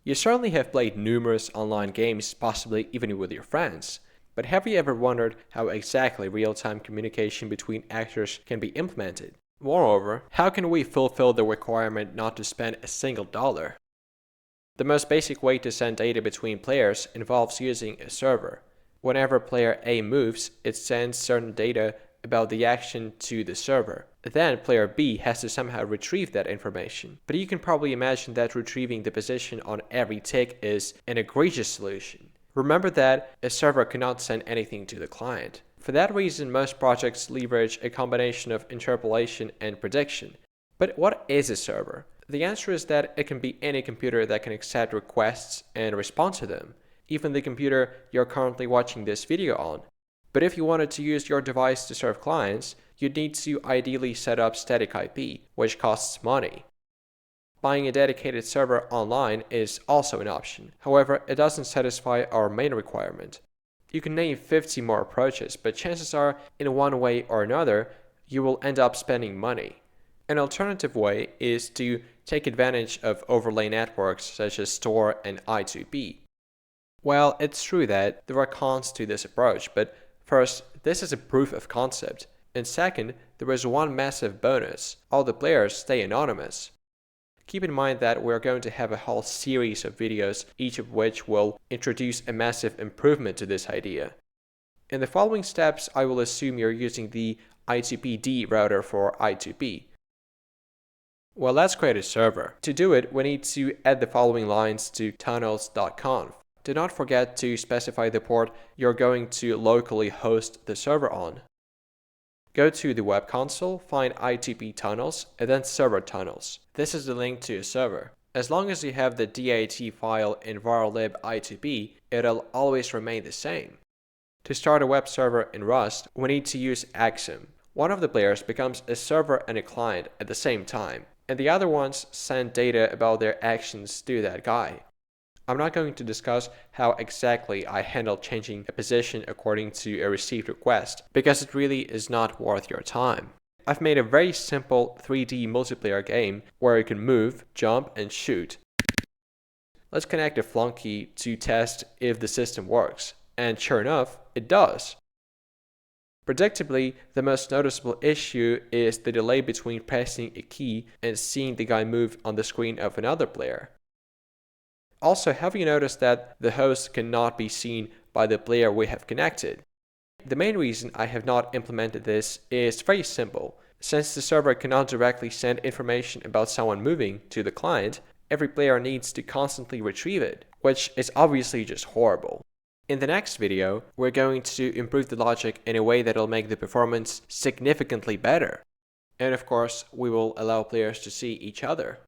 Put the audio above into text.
You certainly have played numerous online games, possibly even with your friends. But have you ever wondered how exactly real-time communication between actors can be implemented? Moreover, how can we fulfill the requirement not to spend a single dollar? The most basic way to send data between players involves using a server. Whenever player A moves, it sends certain data about the action to the server. Then player B has to somehow retrieve that information. But you can probably imagine that retrieving the position on every tick is an egregious solution. Remember that a server cannot send anything to the client. For that reason, most projects leverage a combination of interpolation and prediction. But what is a server? The answer is that it can be any computer that can accept requests and respond to them, even the computer you're currently watching this video on. But if you wanted to use your device to serve clients, you'd need to ideally set up static IP, which costs money. Buying a dedicated server online is also an option. However, it doesn't satisfy our main requirement. You can name 50 more approaches, but chances are, in one way or another, you will end up spending money. An alternative way is to take advantage of overlay networks such as Tor and I2P. Well, it's true that there are cons to this approach, but first, this is a proof of concept, and second, there is one massive bonus: all the players stay anonymous. Keep in mind that we're going to have a whole series of videos, each of which will introduce a massive improvement to this idea. In the following steps, I will assume you're using the I2PD router for I2P. Well, let's create a server. To do it, we need to add the following lines to tunnels.conf. Do not forget to specify the port you're going to locally host the server on. Go to the web console, find I2P tunnels, and then server tunnels. This is the link to a server. As long as you have the DAT file in varlib I2P, it'll always remain the same. To start a web server in Rust, we need to use Axum. One of the players becomes a server and a client at the same time, and the other ones send data about their actions to that guy. I'm not going to discuss how exactly I handle changing a position according to a received request, because it really is not worth your time. I've made a very simple 3D multiplayer game where you can move, jump, and shoot. Let's connect a flunky to test if the system works, and sure enough, it does. Predictably, the most noticeable issue is the delay between pressing a key and seeing the guy move on the screen of another player. Also, have you noticed that the host cannot be seen by the player we have connected? The main reason I have not implemented this is very simple. Since the server cannot directly send information about someone moving to the client, every player needs to constantly retrieve it, which is obviously just horrible. In the next video, we're going to improve the logic in a way that'll make the performance significantly better. And of course, we will allow players to see each other.